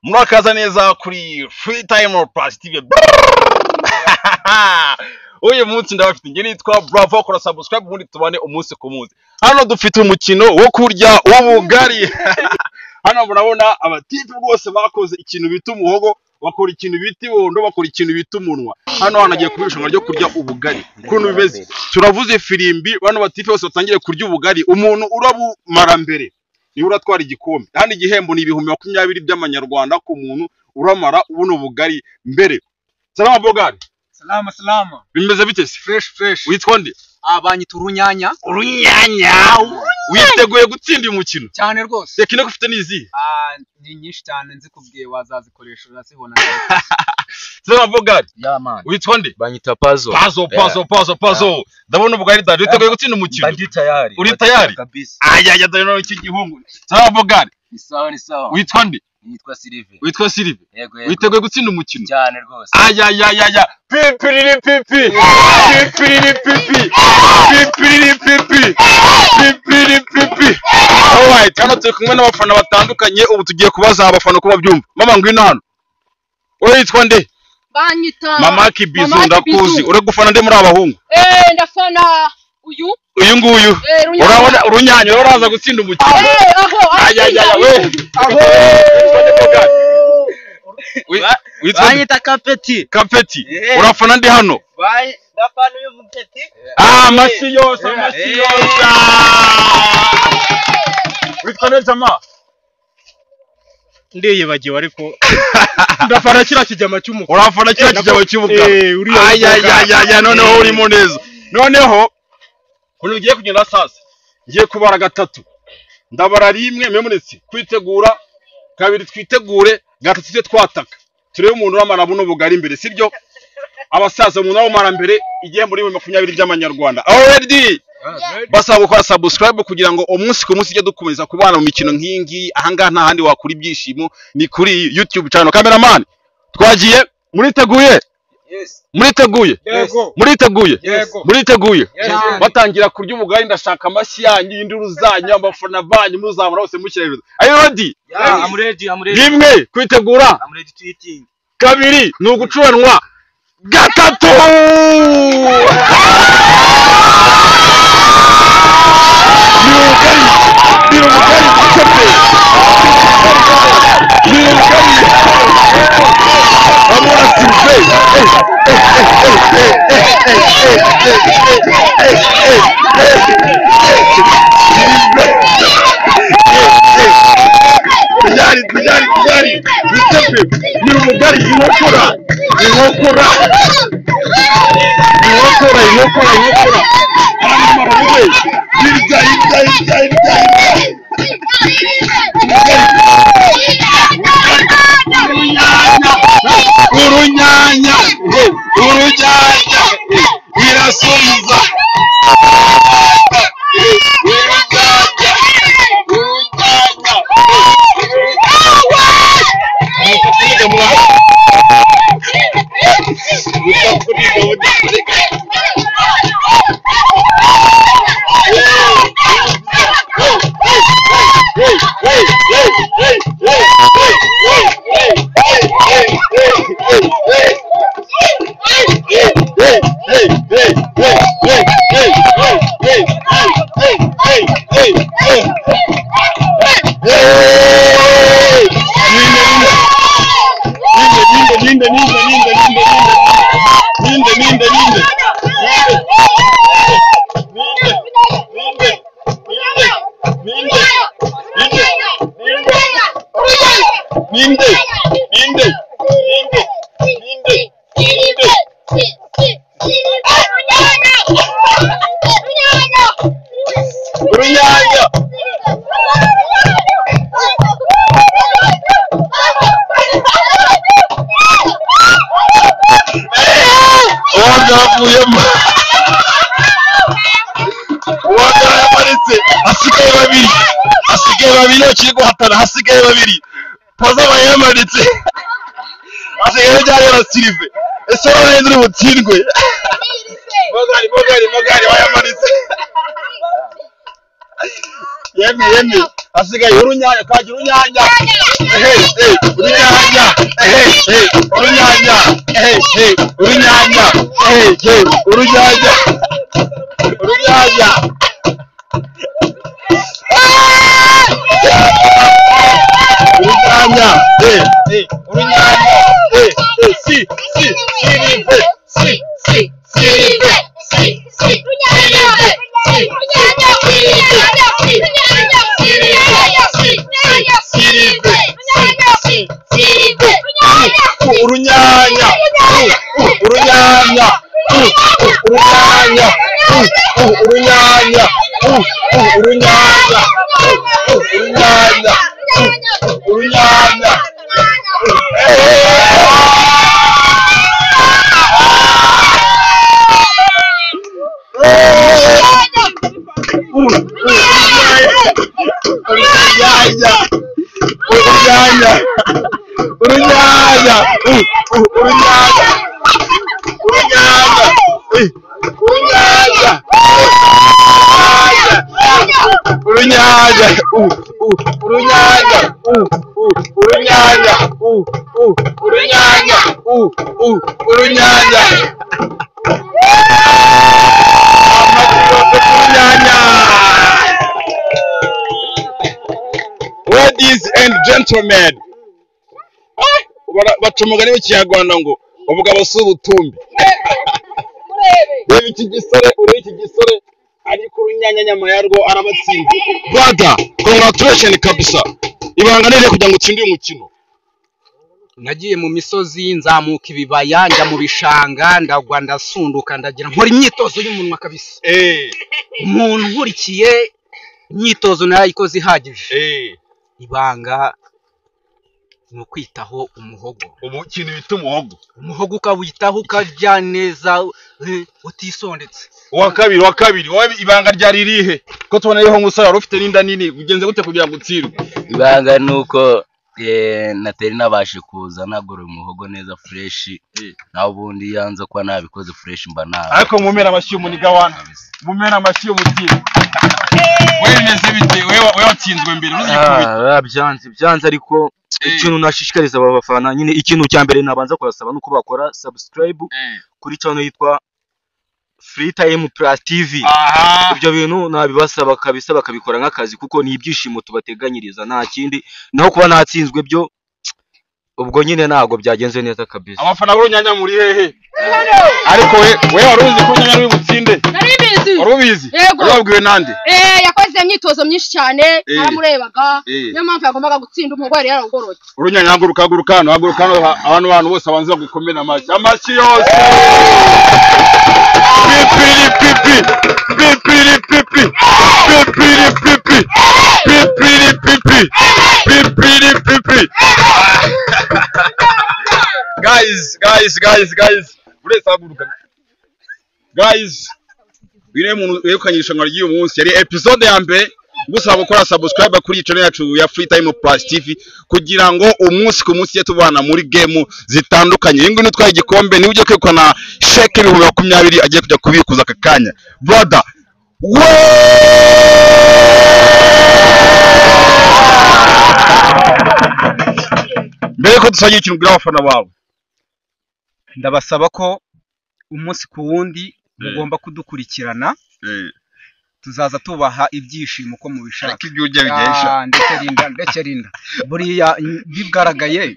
Murakaza neza kuri Free Time Plus TV. Uyu munsi ndabafite nge nitwa Bravo, kora subscribe ubundi tubane umunsi ku munsi. Hano dufite umukino wo kurya ubugari. Hano murabona abatipe rwose bakoze ikintu bita umuhogo, bakora ikintu bita ibondo, bakora ikintu bita umunwa. Hano hanagiye kubishonga ryo kurya ubugari. Kuntu bimeze, turavuze firimbi, bano batipe bose batangire kurya ubugari. Umuntu urabumara mbere niwe uratwara igikombe. Hano igihembo ni ibihumbi 20 by'amanyarwanda ku muntu uramara ubuno bugari mbere. Salama bogari. Salama. Bimeze bite se? Fresh. Witwa nde? Abanyita urunyanya. Witeguye gutsinda uyu mukino? Cyane rwose. Tekino gufite nizi? Ni nyinshi cyane nzi kubwiye wazazikoresha urasibona. Salama bogari. Ya man. Witwa nde? Banyita Pazo. Pazo. Ndabona ubugari dad. Witeguye gutsinda umukino? Ndi tayari. Uri tayari? Kabisa. Aya dano iki gihungu. Salama bogari. Ni sawa. Witwa nde? Nitwa Sylvain. Witwa Sylvain. Yego. Witeguye gutsinda umukino? Cyane rwose. Aya. Pipi. Alright, hano turi kumwe n'abafana batandukanye, ubu tugiye kubaza abafana uko babyumva. Mama ngwino hano. Wowe witwa nde? Banyita Mama Kibizu, ndakuzi. Uri gufana nde muri abahungu? Ndafana uyu nguyu. Urabona urunyanya uraza gutsinda umukino. Aya we. Banyita Kapeti. Urafana ndi hano? Ndafana uyu mupeti. Amasi yose. Witwa nde jama? Ndiyibagiwe ariko ndafana kira kijama cy'umukara. Urafana kira kijama cy'umukara. Aya noneho urimo neza. Noneho kuno ugiye kugenda sasa. Ngiye kubara gatatu. Ndabara rimwe memunitse kwitegura, kabiri twitegure, gatatu twe twataka. Turebe umuntu uramara buno bugari imbere, sibyo? Abasaza umuntu wamara mbere igihe muri 20 by'amanyarwanda. Already basaba gukora subscribe kugira ngo umunsi ku munsi ijye dukomeza kubana mu mikino nk'ingi. Ahangaha nta handi wakura ibyishimo ni kuri YouTube channel. Cameraman twagiye, muriteguye? Yes. Muriteguye? Batangira kurya ubugari, ndashaka amashyi yanyu, induru zanyu, abafana banyu muzamura bose mushyira hejuru. Are you ready? Yeah, I'm ready. Rimwe kwitegura. I'm ready to eat. Kabiri ni ugucuranwa. Gatatu urunyanya irasubiza. byavuyemo uwagara yamanitse hasigaye babiri bakiri guhatana hasigaye babiri poza bayamanitse hasigaye byarera Silive ese warahenze uri butsindwe Mogari wayamanitse yemi hasigaye urunyanya kagira urunyanya urunyanya Ladies and gentlemen, baca umugani w'ikinyarwanda ngo ubugabo si ubutumbi. Reba iki gisore ariko urunyanya nyama yarwo arabatsinda. Brother, congratulations kabisa. Ibanga nire kugira ngo utsinde uyu mukino. Nagiye mu misozi nzamuka ibibaya njya mu bishanga ndagwa ndasunduka ndagira nkora imyitozo y'umunwa kabisa. Umuntu nkurikiye imyitozo narayikoze ihagije. Ibanga no kwitaho umuhogo. Ubu kintu bita umuhogo ukawitaho ukarya neza utisondetse. Wa kabiri wowe ibanga ryari rihe ko tubona yeho ngusara rufite n'inda nini ugenze gute kugira ngo utsirwe? Ibanga nuko nateri nabashe kuza nagura umuhogo neza fresh naho ubundi yanze kwa nabikoze fresh mba nawe ariko mumera amashyi umuniga wana mumera amashyi umutira wewe neze bite wewe watsinzwe mbere byanze ariko ikintu nashishikariza aba bafana nyine ikintu cya mbere nabanza kubasaba nuko bakora subscribe kuri channel yitwa Free Time Plus TV. Ibyo bintu nabibasaba kabisa bakabikora nk'akazi kuko ni ibyishimo tubateganyiriza nta kindi naho kuba natsinzwe byo ubwo nyine nago byagenze neza kabisa. Abafana b'urunyanya muri hehe? Ariko we waruzi ko urunyanya ruri butsinde? Naribizi. Warubizi? Wabwiwe nande? Yakoze imyitozo myinshi cyane aramurebaga niyo mpamvu yagombaga gutsinda umugwari yaragorotse. Urunyanya haguruka hano abantu bose abanza gukomera amashyi yose. Guys uretse haguruka guys bire muntu yekanyisha ngo ry'uyu munsi yari episode ya mbere gusaba gukora subscribe kuri channel yacu ya Free Time Plus TV kugira ngo umunsi ku munsi tubana muri game zitandukanye ingwe nitwaye igikombe ni uje kwekwana sheke 2020 agiye kujya kubikuza aka kanya brother mbere ko dusagiye ikintu gira abafana bawe ndabasaba ko umunsi ku wundi mugomba kudukurikirana tuzaza tubaha ibyishimo ko mubishaka ibyo ujya bigesha ndetse rinda buriya bigaragaye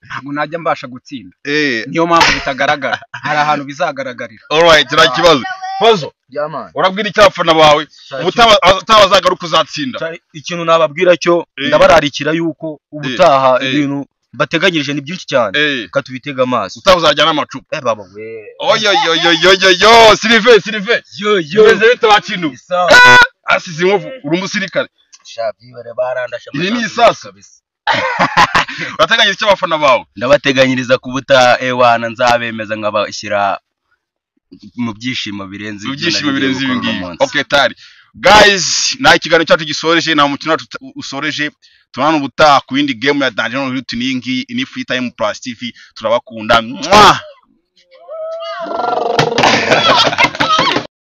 ntabwo najya mbasha gutsinda niyo mpamvu bitagaragara hari ahantu bizagaragarira. Alright turakibazo Pozo urabwira icyafana bawe utabazagaruka uzatsinda. Ikintu nababwira cyo ndabararikira yuko ubutaha ibintu bateganyirije ni byinshi cyane katubitega amaso utazajyana amacupa baba we oyo Silive beze bitabakintu asize inkovu uri umusirikare shabyibare barandasha ni isasa kabisa bateganyiriza abafana bawe ndabateganyiriza kubuta ewana nzabemeza nkabashyira mu byishimo birenze ibi ngibi. Okay tari guys, na ikiganiro cyacu gisoreje, na umukino usoreje, tunana ubutaha ku yindi game ya Dungeon Route ningi ini Free Time Plus TV. Turabakunda.